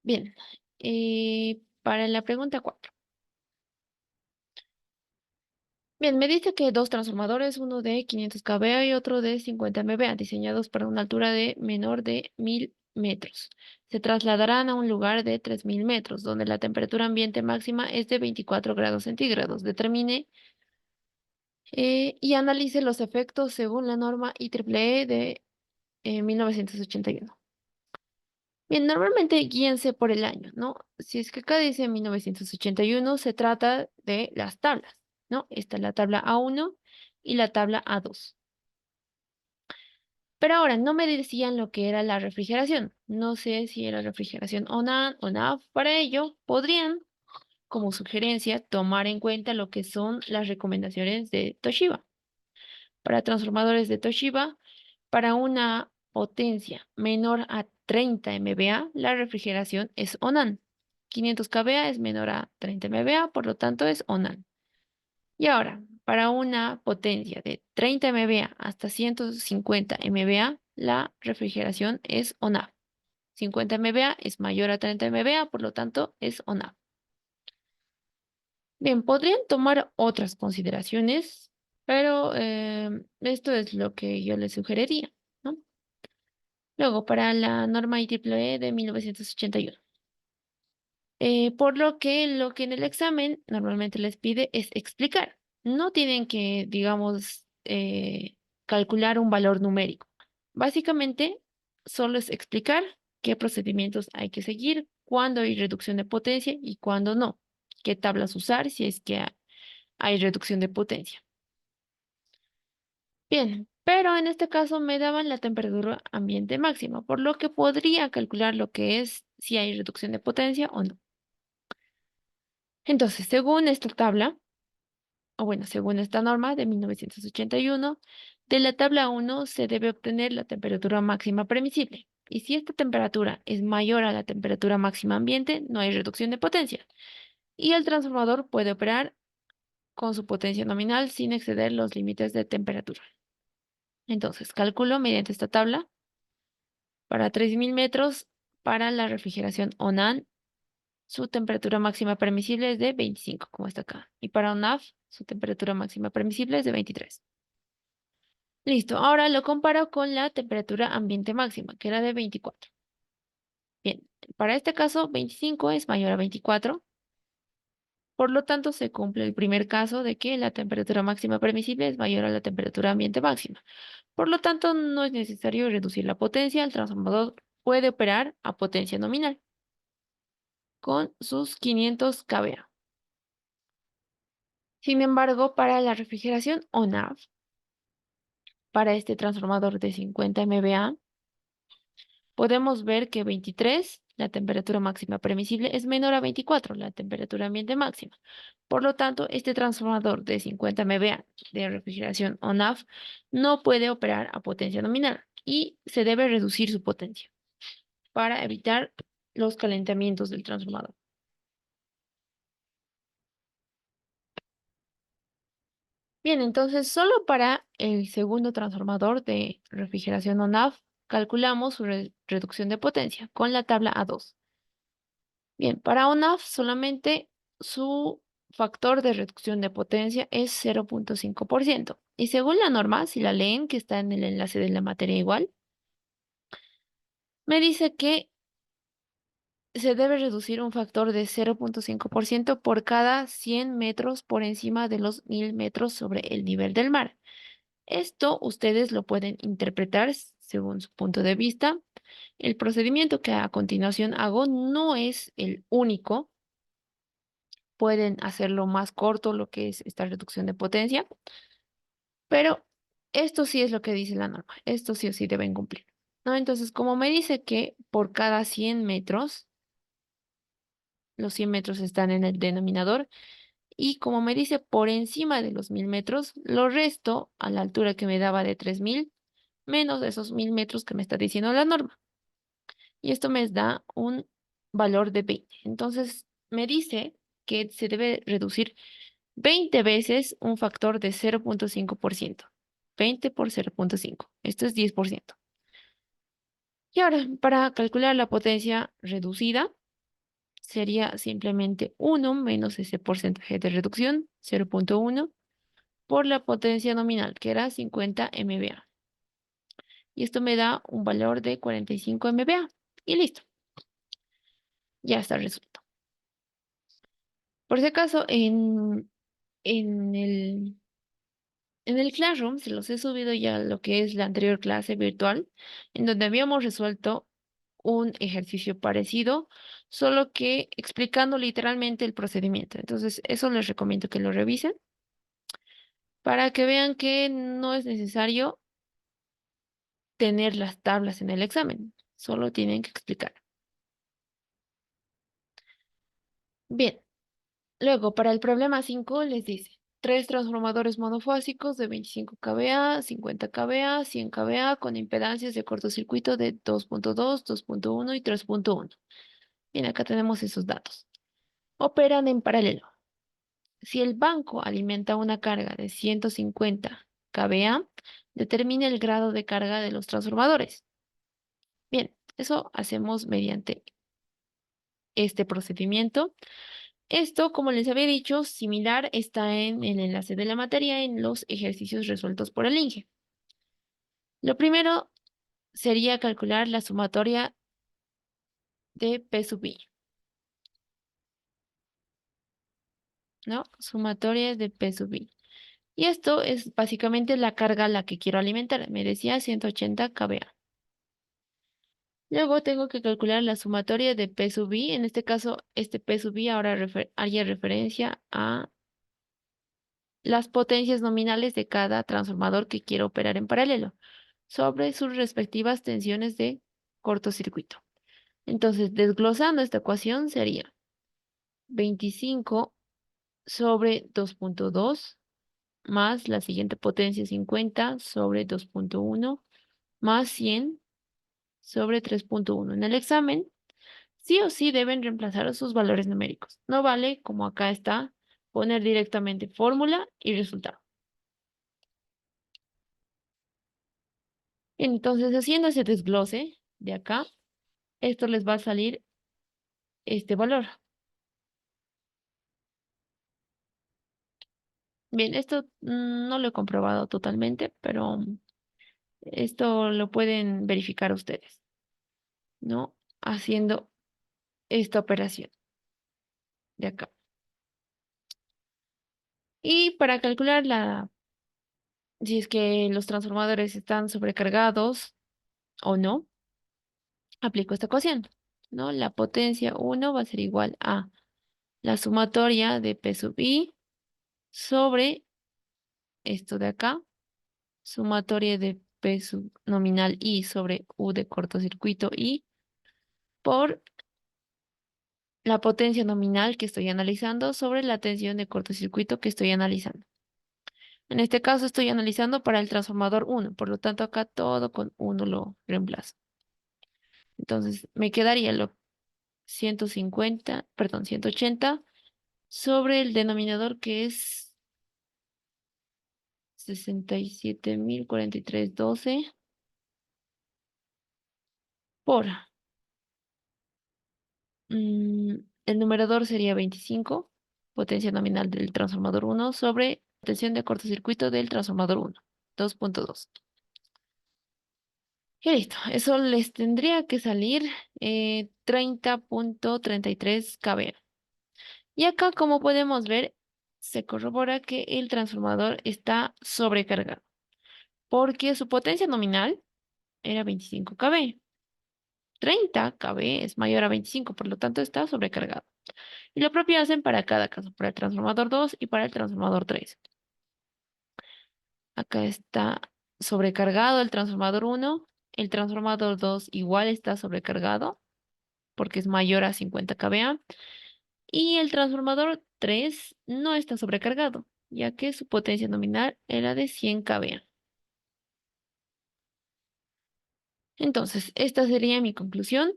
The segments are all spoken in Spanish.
Bien, para la pregunta 4. Bien, me dice que dos transformadores, uno de 500 kVA y otro de 50 MVA, diseñados para una altura de menor de 1000 metros. Se trasladarán a un lugar de 3000 metros, donde la temperatura ambiente máxima es de 24 grados centígrados. Determine y analice los efectos según la norma IEEE de 1981. Bien, normalmente guíense por el año, ¿no? Si es que acá dice 1981, se trata de las tablas, ¿no? Esta es la tabla A1 y la tabla A2. Pero ahora, no me decían lo que era la refrigeración. No sé si era refrigeración on-on, on-off. Para ello, podrían, como sugerencia, tomar en cuenta lo que son las recomendaciones de Toshiba. Para transformadores de Toshiba, para una potencia menor a 30 MVA, la refrigeración es ONAN. 500 kVA es menor a 30 MVA, por lo tanto es ONAN. Y ahora, para una potencia de 30 MVA hasta 150 MVA, la refrigeración es ONAF. 50 MVA es mayor a 30 MVA, por lo tanto es ONAF. Bien, podrían tomar otras consideraciones, pero esto es lo que yo les sugeriría, ¿no? Luego, para la norma IEEE de 1981. Por lo que en el examen normalmente les pide es explicar. No tienen que, digamos, calcular un valor numérico. Básicamente, solo es explicar qué procedimientos hay que seguir, cuándo hay reducción de potencia y cuándo no. Qué tablas usar si es que hay reducción de potencia. Bien, pero en este caso me daban la temperatura ambiente máxima, por lo que podría calcular lo que es si hay reducción de potencia o no. Entonces, según esta tabla, o bueno, según esta norma de 1981, de la tabla 1 se debe obtener la temperatura máxima permisible. Y si esta temperatura es mayor a la temperatura máxima ambiente, no hay reducción de potencia. Y el transformador puede operar con su potencia nominal sin exceder los límites de temperatura. Entonces, calculo mediante esta tabla para 3000 metros para la refrigeración ONAN, su temperatura máxima permisible es de 25, como está acá. Y para ONAF, su temperatura máxima permisible es de 23. Listo, ahora lo comparo con la temperatura ambiente máxima, que era de 24. Bien, para este caso, 25 es mayor a 24. Por lo tanto, se cumple el primer caso de que la temperatura máxima permisible es mayor a la temperatura ambiente máxima. Por lo tanto, no es necesario reducir la potencia. El transformador puede operar a potencia nominal con sus 500 kVA. Sin embargo, para la refrigeración ONAF, para este transformador de 50 MVA, podemos ver que 23, la temperatura máxima permisible, es menor a 24, la temperatura ambiente máxima. Por lo tanto, este transformador de 50 MVA de refrigeración ONAF no puede operar a potencia nominal y se debe reducir su potencia para evitar los calentamientos del transformador. Bien, entonces solo para el segundo transformador de refrigeración ONAF calculamos su reducción de potencia con la tabla A2. Bien, para ONAF solamente su factor de reducción de potencia es 0,5%. Y según la norma, si la leen, que está en el enlace de la materia igual, me dice que se debe reducir un factor de 0,5% por cada 100 metros por encima de los 1000 metros sobre el nivel del mar. Esto ustedes lo pueden interpretar según su punto de vista. El procedimiento que a continuación hago no es el único. Pueden hacerlo más corto, lo que es esta reducción de potencia, pero esto sí es lo que dice la norma. Esto sí o sí deben cumplir, ¿no? Entonces, como me dice que por cada 100 metros, los 100 metros están en el denominador, y como me dice por encima de los 1000 metros, lo resto a la altura que me daba de 3000 menos de esos 1000 metros que me está diciendo la norma. Y esto me da un valor de 20. Entonces, me dice que se debe reducir 20 veces un factor de 0,5%. 20 por 0,5. Esto es 10%. Y ahora, para calcular la potencia reducida, sería simplemente 1 menos ese porcentaje de reducción, 0,1, por la potencia nominal, que era 50 MVA. Y esto me da un valor de 45 MVA. Y listo, ya está resuelto. Por si acaso, en el, en el Classroom se los he subido ya lo que es la anterior clase virtual, en donde habíamos resuelto un ejercicio parecido, solo que explicando literalmente el procedimiento. Entonces, eso les recomiendo que lo revisen para que vean que no es necesario tener las tablas en el examen, solo tienen que explicar. Bien, luego para el problema 5 les dice, tres transformadores monofásicos de 25 kVA, 50 kVA, 100 kVA con impedancias de cortocircuito de 2.2, 2.1 y 3.1. Bien, acá tenemos esos datos. Operan en paralelo. Si el banco alimenta una carga de 150 kVA, determine el grado de carga de los transformadores. Bien, eso hacemos mediante este procedimiento. Esto, como les había dicho, similar está en el enlace de la materia en los ejercicios resueltos por el INGE. Lo primero sería calcular la sumatoria de P sub I, ¿no? Sumatoria de P sub I. Y esto es básicamente la carga a la que quiero alimentar. Me decía 180 kVA. Luego tengo que calcular la sumatoria de P sub I. En este caso, este P sub I ahora haría referencia a las potencias nominales de cada transformador que quiero operar en paralelo sobre sus respectivas tensiones de cortocircuito. Entonces, desglosando esta ecuación sería 25 sobre 2.2 más la siguiente potencia 50 sobre 2.1 más 100 sobre 3.1. En el examen, sí o sí deben reemplazar sus valores numéricos. No vale, como acá está, poner directamente fórmula y resultado. Bien, entonces, haciendo ese desglose de acá, esto les va a salir este valor. Bien, esto no lo he comprobado totalmente, pero esto lo pueden verificar ustedes, ¿no? Haciendo esta operación de acá. Y para calcular si es que los transformadores están sobrecargados o no, aplico esta ecuación, ¿no? La potencia 1 va a ser igual a la sumatoria de P sub I sobre esto de acá, sumatoria de P sub nominal I sobre U de cortocircuito I por la potencia nominal que estoy analizando sobre la tensión de cortocircuito que estoy analizando. En este caso estoy analizando para el transformador 1, por lo tanto acá todo con 1 lo reemplazo. Entonces me quedaría lo 150, perdón, 180 sobre el denominador que es 67.043.12 por mm, el numerador sería 25, potencia nominal del transformador 1 sobre tensión de cortocircuito del transformador 1, 2.2. Y listo, eso les tendría que salir 30.33 kVA. Y acá, como podemos ver, se corrobora que el transformador está sobrecargado, porque su potencia nominal era 25 kV. 30 kV es mayor a 25, por lo tanto está sobrecargado. Y lo propio hacen para cada caso, para el transformador 2 y para el transformador 3. Acá está sobrecargado el transformador 1, el transformador 2 igual está sobrecargado porque es mayor a 50 kVA y el transformador 3 no está sobrecargado, ya que su potencia nominal era de 100 kVA. Entonces, esta sería mi conclusión.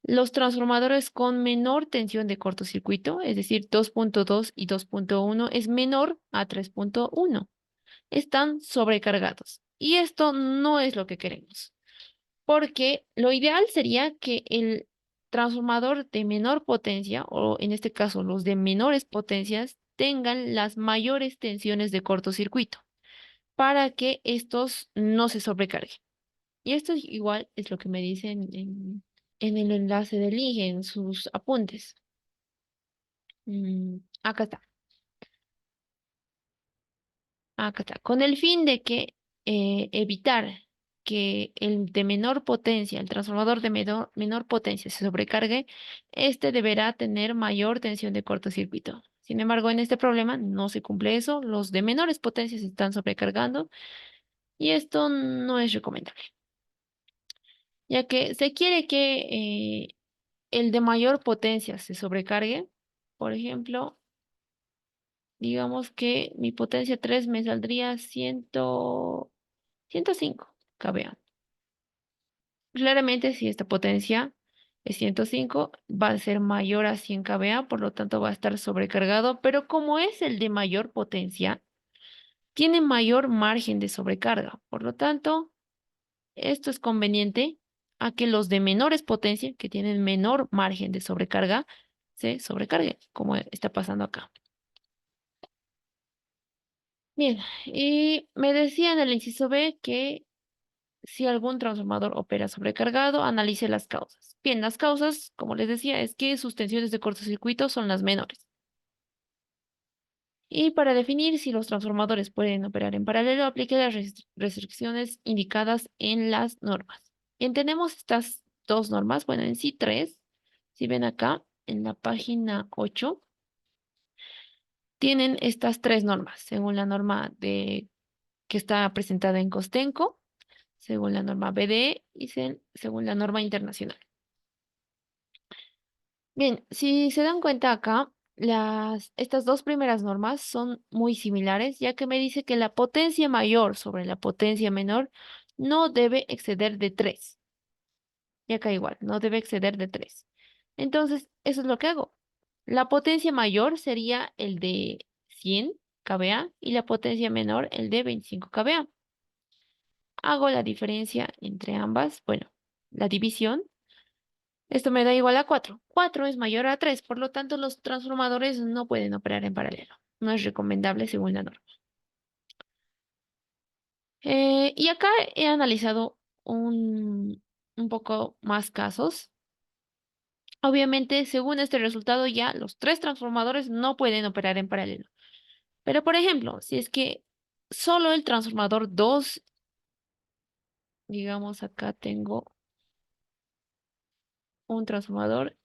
Los transformadores con menor tensión de cortocircuito, es decir, 2.2 y 2.1, es menor a 3.1. Están sobrecargados. Y esto no es lo que queremos, porque lo ideal sería que transformador de menor potencia, o en este caso los de menores potencias, tengan las mayores tensiones de cortocircuito para que estos no se sobrecarguen. Y esto igual es lo que me dicen en el enlace del link, en sus apuntes. Acá está. Acá está. Con el fin de que evitar que el de menor potencia, el transformador de menor potencia se sobrecargue, este deberá tener mayor tensión de cortocircuito. Sin embargo, en este problema no se cumple eso. Los de menores potencias se están sobrecargando y esto no es recomendable, ya que se quiere que el de mayor potencia se sobrecargue. Por ejemplo, digamos que mi potencia 3 me saldría 105 kVA. Claramente, si esta potencia es 105, va a ser mayor a 100 kVA, por lo tanto va a estar sobrecargado, pero como es el de mayor potencia, tiene mayor margen de sobrecarga. Por lo tanto, esto es conveniente a que los de menores potencia, que tienen menor margen de sobrecarga, se sobrecarguen, como está pasando acá. Bien, y me decía en el inciso B que si algún transformador opera sobrecargado, analice las causas. Bien, las causas, como les decía, es que sus tensiones de cortocircuito son las menores. Y para definir si los transformadores pueden operar en paralelo, aplique las restricciones indicadas en las normas. Bien, tenemos estas dos normas, bueno, en sí tres. Si ven acá, en la página 8, tienen estas tres normas, según la norma que está presentada en Costenco, según la norma BDE y según la norma internacional. Bien, si se dan cuenta acá, estas dos primeras normas son muy similares, ya que me dice que la potencia mayor sobre la potencia menor no debe exceder de 3. Y acá igual, no debe exceder de 3. Entonces, eso es lo que hago. La potencia mayor sería el de 100 kVA y la potencia menor el de 25 kVA. Hago la diferencia entre ambas, bueno, la división. Esto me da igual a 4. 4 es mayor a 3, por lo tanto los transformadores no pueden operar en paralelo. No es recomendable según la norma. Y acá he analizado un poco más casos. Obviamente, según este resultado, ya los tres transformadores no pueden operar en paralelo. Pero, por ejemplo, si es que solo el transformador 2, digamos acá tengo un transformador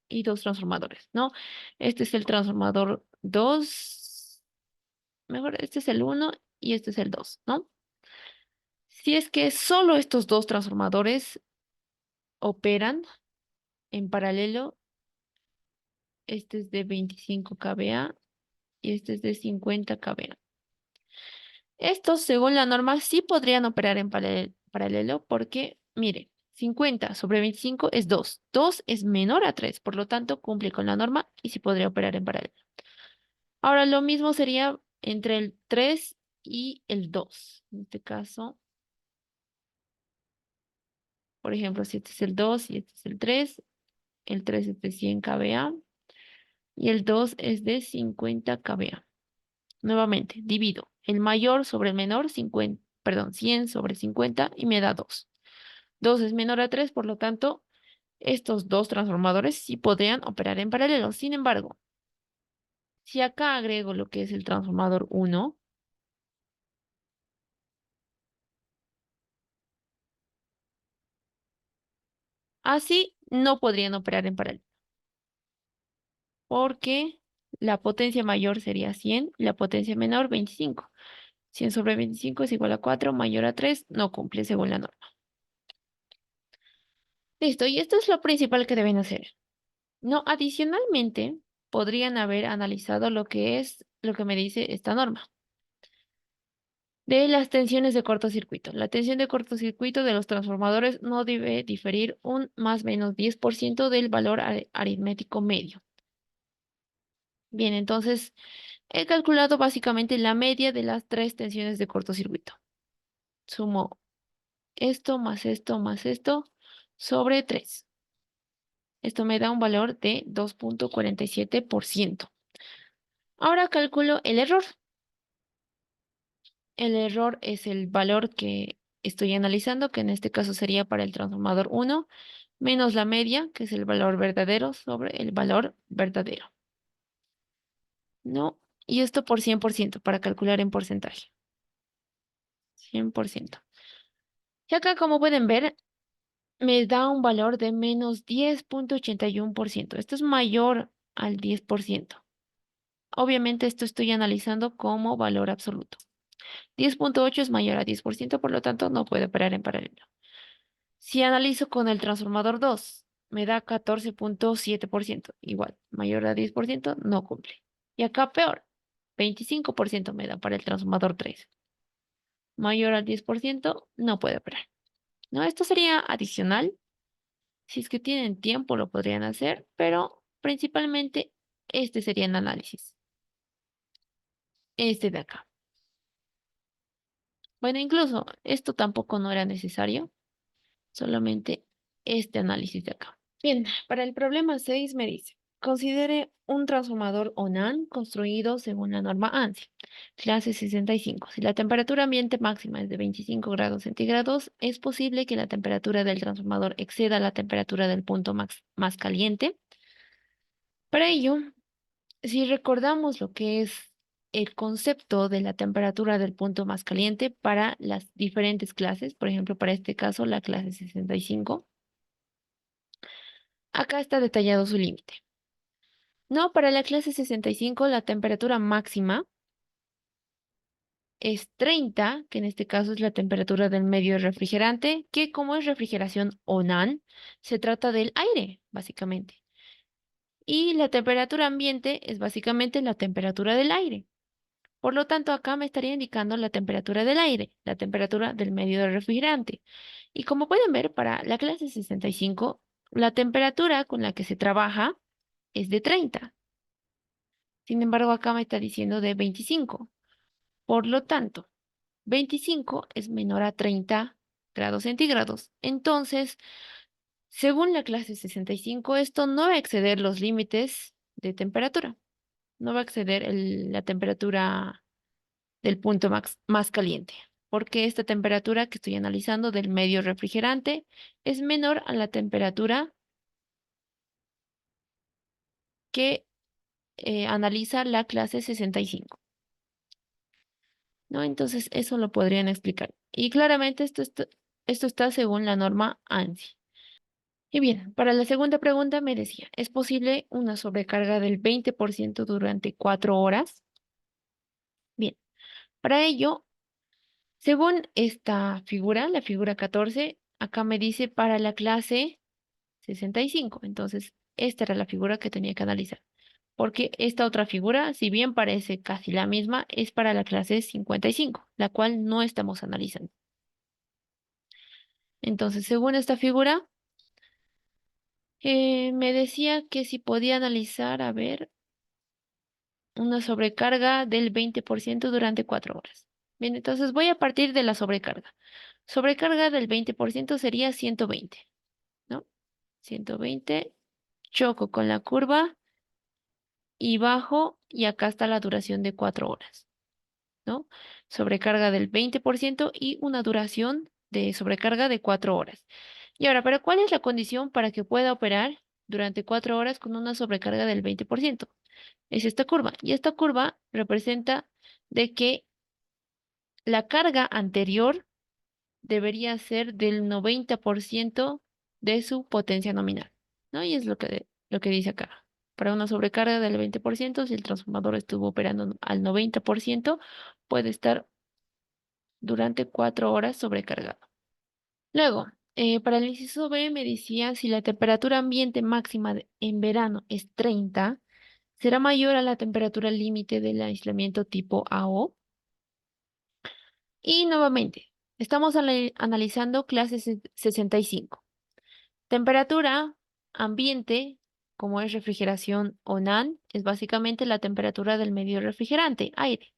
y dos transformadores, ¿no? Este es el transformador 2. Mejor, este es el uno y este es el 2, ¿no? Si es que solo estos dos transformadores operan en paralelo, este es de 25 kVA y este es de 50 kVA. Estos, según la norma, sí podrían operar en paralelo porque, mire, 50 sobre 25 es 2. 2 es menor a 3, por lo tanto cumple con la norma y sí podría operar en paralelo. Ahora, lo mismo sería entre el 3 y el 2. En este caso, por ejemplo, si este es el 2 y este es el 3 es de 100 kVA y el 2 es de 50 kVA. Nuevamente, divido el mayor sobre el menor, 50, perdón, 100 sobre 50 y me da 2. 2 es menor a 3, por lo tanto, estos dos transformadores sí podrían operar en paralelo. Sin embargo, si acá agrego lo que es el transformador 1, así no podrían operar en paralelo, porque la potencia mayor sería 100 y la potencia menor 25. 100 sobre 25 es igual a 4, mayor a 3, no cumple según la norma. Listo, y esto es lo principal que deben hacer. No, adicionalmente, podrían haber analizado lo que es lo que me dice esta norma de las tensiones de cortocircuito. La tensión de cortocircuito de los transformadores no debe diferir un más menos 10% del valor aritmético medio. Bien, entonces he calculado básicamente la media de las tres tensiones de cortocircuito. Sumo esto más esto más esto sobre 3. Esto me da un valor de 2,47%. Ahora calculo el error. El error es el valor que estoy analizando, que en este caso sería para el transformador 1, menos la media, que es el valor verdadero, sobre el valor verdadero. ¿No? Y esto por 100%, para calcular en porcentaje. 100%. Y acá, como pueden ver, me da un valor de menos 10,81%. Esto es mayor al 10%. Obviamente esto estoy analizando como valor absoluto. 10,8 es mayor a 10%, por lo tanto no puede operar en paralelo. Si analizo con el transformador 2, me da 14,7%. Igual, mayor a 10%, no cumple. Y acá peor, 25% me da para el transformador 3. Mayor al 10%, no puede operar. ¿No? Esto sería adicional. Si es que tienen tiempo, lo podrían hacer, pero principalmente este sería el análisis. Este de acá. Bueno, incluso esto tampoco no era necesario, solamente este análisis de acá. Bien, para el problema 6 me dice, considere un transformador ONAN construido según la norma ANSI, clase 65. Si la temperatura ambiente máxima es de 25 grados centígrados, es posible que la temperatura del transformador exceda la temperatura del punto más caliente. Para ello, si recordamos lo que es el concepto de la temperatura del punto más caliente para las diferentes clases, por ejemplo, para este caso, la clase 65, acá está detallado su límite. No, para la clase 65 la temperatura máxima es 30, que en este caso es la temperatura del medio refrigerante, que como es refrigeración ONAN, se trata del aire, básicamente. Y la temperatura ambiente es básicamente la temperatura del aire. Por lo tanto, acá me estaría indicando la temperatura del aire, la temperatura del medio del refrigerante. Y como pueden ver, para la clase 65, la temperatura con la que se trabaja es de 30. Sin embargo, acá me está diciendo de 25. Por lo tanto, 25 es menor a 30 grados centígrados. Entonces, según la clase 65, esto no va a exceder los límites de temperatura. No va a exceder la temperatura del punto más caliente, porque esta temperatura que estoy analizando del medio refrigerante es menor a la temperatura que analiza la clase 65. ¿No? Entonces, eso lo podrían explicar. Y claramente esto está según la norma ANSI. Y bien, para la segunda pregunta me decía, ¿es posible una sobrecarga del 20% durante 4 horas? Bien, para ello, según esta figura, la figura 14, acá me dice para la clase 65. Entonces, esta era la figura que tenía que analizar. Porque esta otra figura, si bien parece casi la misma, es para la clase 55, la cual no estamos analizando. Entonces, según esta figura, me decía que si podía analizar, a ver, una sobrecarga del 20% durante 4 horas. Bien, entonces voy a partir de la sobrecarga. Sobrecarga del 20% sería 120, ¿no? 120, choco con la curva y bajo, y acá está la duración de 4 horas, ¿no? Sobrecarga del 20% y una duración de sobrecarga de 4 horas. Y ahora, ¿pero cuál es la condición para que pueda operar durante 4 horas con una sobrecarga del 20%? Es esta curva. Y esta curva representa de que la carga anterior debería ser del 90% de su potencia nominal, ¿no? Y es lo que dice acá. Para una sobrecarga del 20%, si el transformador estuvo operando al 90%, puede estar durante 4 horas sobrecargado. Luego, para el inciso B me decía si la temperatura ambiente máxima en verano es 30, será mayor a la temperatura límite del aislamiento tipo AO. Y nuevamente, estamos analizando clase 65. Temperatura ambiente, como es refrigeración o NAN, es básicamente la temperatura del medio refrigerante, aire.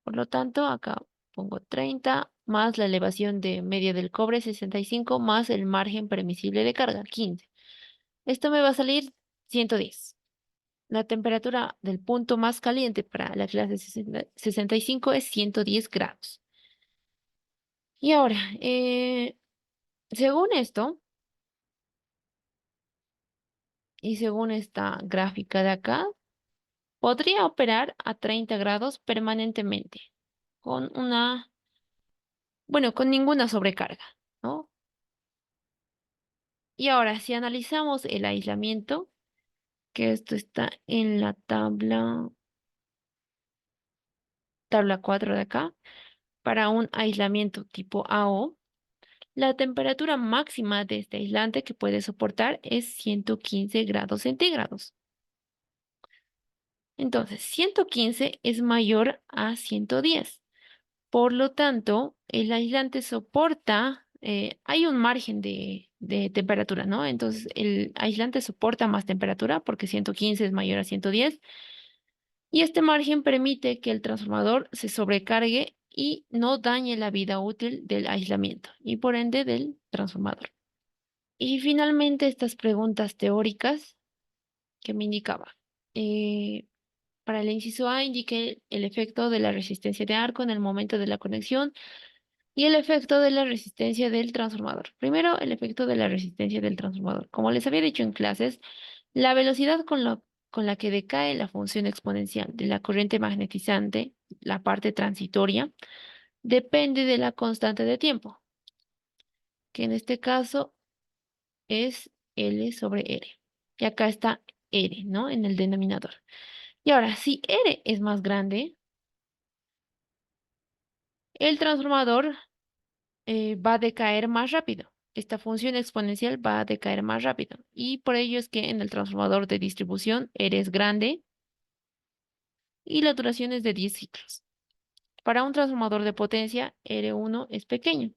Por lo tanto, acá pongo 30 más la elevación de media del cobre, 65, más el margen permisible de carga, 15. Esto me va a salir 110. La temperatura del punto más caliente para la clase 65 es 110 grados. Y ahora, según esto, y según esta gráfica de acá, podría operar a 30 grados permanentemente, con bueno, con ninguna sobrecarga, ¿no? Y ahora, si analizamos el aislamiento, que esto está en la tabla 4 de acá, para un aislamiento tipo AO, la temperatura máxima de este aislante que puede soportar es 115 grados centígrados. Entonces, 115 es mayor a 110. Por lo tanto, el aislante soporta, hay un margen de temperatura, ¿no? Entonces, el aislante soporta más temperatura porque 115 es mayor a 110 y este margen permite que el transformador se sobrecargue y no dañe la vida útil del aislamiento y por ende del transformador. Y finalmente, estas preguntas teóricas que me indicaba. Eh, para el inciso A, indiqué el efecto de la resistencia de arco en el momento de la conexión y el efecto de la resistencia del transformador. Primero, el efecto de la resistencia del transformador. Como les había dicho en clases, la velocidad con la que decae la función exponencial de la corriente magnetizante, la parte transitoria, depende de la constante de tiempo, que en este caso es L sobre R. Y acá está R, ¿no? En el denominador. Y ahora, si R es más grande, el transformador va a decaer más rápido. Esta función exponencial va a decaer más rápido. Y por ello es que en el transformador de distribución R es grande y la duración es de 10 ciclos. Para un transformador de potencia, R1 es pequeño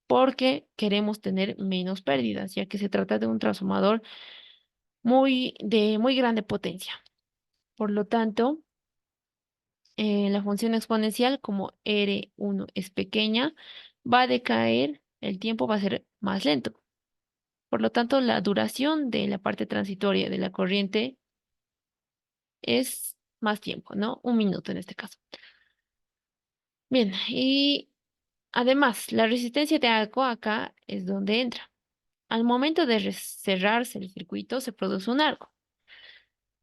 porque queremos tener menos pérdidas, ya que se trata de un transformador de muy grande potencia. Por lo tanto, la función exponencial, como R1 es pequeña, va a decaer, el tiempo va a ser más lento. Por lo tanto, la duración de la parte transitoria de la corriente es más tiempo, ¿no? Un minuto en este caso. Bien, y además, la resistencia de arco acá es donde entra. Al momento de cerrarse el circuito, se produce un arco.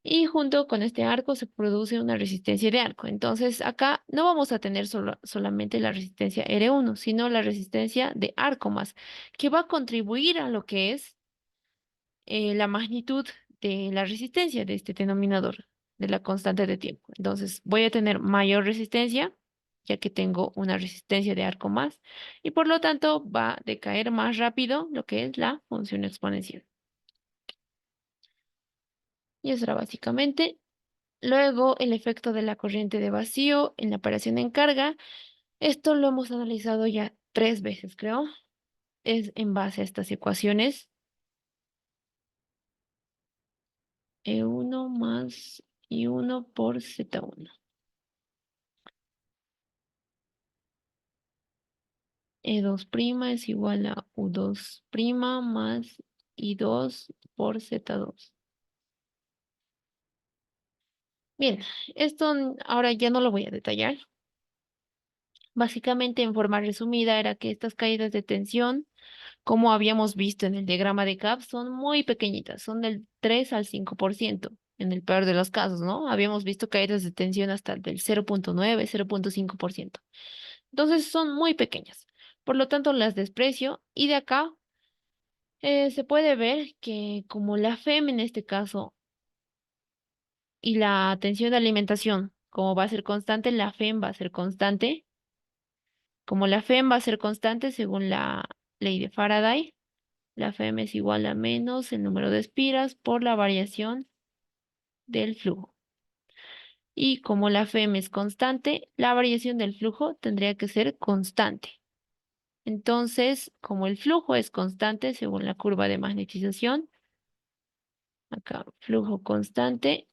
Y junto con este arco se produce una resistencia de arco. Entonces, acá no vamos a tener solamente la resistencia R1, sino la resistencia de arco más, que va a contribuir a lo que es la magnitud de la resistencia de este denominador, de la constante de tiempo. Entonces, voy a tener mayor resistencia, ya que tengo una resistencia de arco más, y por lo tanto va a decaer más rápido lo que es la función exponencial. Y eso era básicamente. Luego, el efecto de la corriente de vacío en la operación en carga. Esto lo hemos analizado ya 3 veces, creo. Es en base a estas ecuaciones. E1 más I1 por Z1. E2' es igual a U2' más I2 por Z2. Bien, esto ahora ya no lo voy a detallar. Básicamente, en forma resumida, era que estas caídas de tensión, como habíamos visto en el diagrama de CAP, son muy pequeñitas, son del 3 al 5%, en el peor de los casos, ¿no? Habíamos visto caídas de tensión hasta del 0,9, 0,5%. Entonces, son muy pequeñas. Por lo tanto, las desprecio y de acá se puede ver que como la FEM en este caso y la tensión de alimentación, como va a ser constante, la FEM va a ser constante. Como la FEM va a ser constante según la ley de Faraday, la FEM es igual a menos el número de espiras por la variación del flujo. Y como la FEM es constante, la variación del flujo tendría que ser constante. Entonces, como el flujo es constante según la curva de magnetización, acá flujo constante,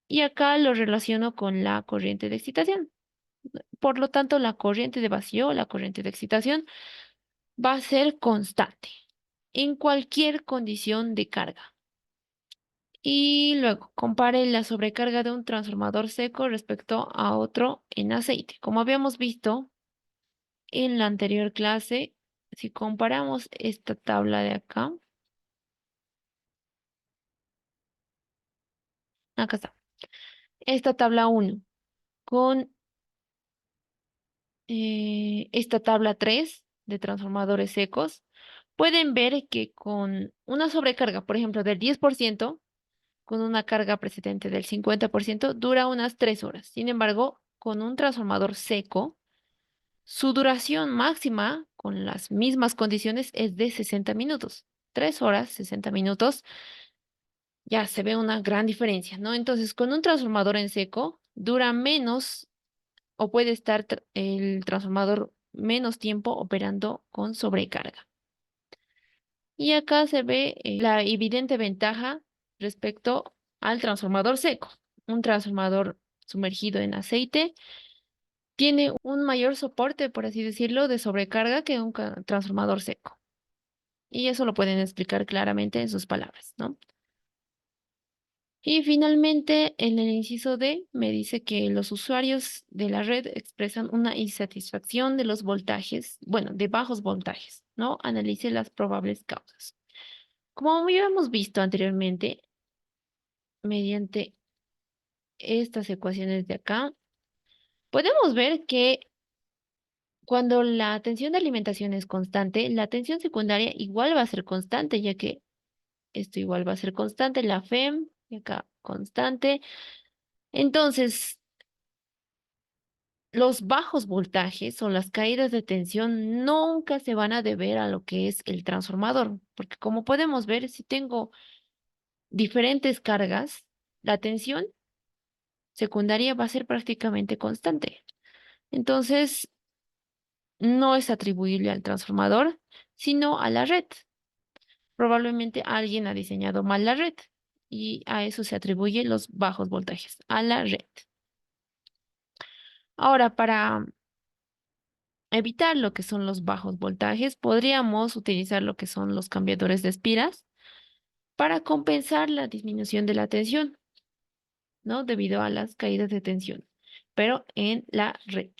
y acá lo relaciono con la corriente de excitación. Por lo tanto, la corriente de vacío, la corriente de excitación, va a ser constante. en cualquier condición de carga. Y luego, compare la sobrecarga de un transformador seco respecto a otro en aceite. Como habíamos visto en la anterior clase, si comparamos esta tabla de acá, acá está, esta tabla uno con esta tabla 3 de transformadores secos, pueden ver que con una sobrecarga, por ejemplo, del 10%, con una carga precedente del 50%, dura unas 3 horas. Sin embargo, con un transformador seco, su duración máxima, con las mismas condiciones, es de 60 minutos. 3 horas, 60 minutos, ya se ve una gran diferencia, ¿no? Entonces, con un transformador en seco, dura menos o puede estar el transformador menos tiempo operando con sobrecarga. Y acá se ve la evidente ventaja respecto al transformador seco. Un transformador sumergido en aceite tiene un mayor soporte, por así decirlo, de sobrecarga que un transformador seco. Y eso lo pueden explicar claramente en sus palabras, ¿no? Y finalmente, en el inciso D, me dice que los usuarios de la red expresan una insatisfacción de los voltajes, bueno, de bajos voltajes, ¿no? Analice las probables causas. Como ya hemos visto anteriormente, mediante estas ecuaciones de acá, podemos ver que cuando la tensión de alimentación es constante, la tensión secundaria igual va a ser constante, ya que esto igual va a ser constante, la FEM, y acá constante. Entonces, los bajos voltajes o las caídas de tensión nunca se van a deber a lo que es el transformador, porque como podemos ver, si tengo diferentes cargas, la tensión secundaria va a ser prácticamente constante. Entonces, no es atribuible al transformador, sino a la red. Probablemente alguien ha diseñado mal la red y a eso se atribuyen los bajos voltajes, a la red. Ahora, para evitar lo que son los bajos voltajes, podríamos utilizar lo que son los cambiadores de espiras para compensar la disminución de la tensión, ¿no? Debido a las caídas de tensión, pero en la red.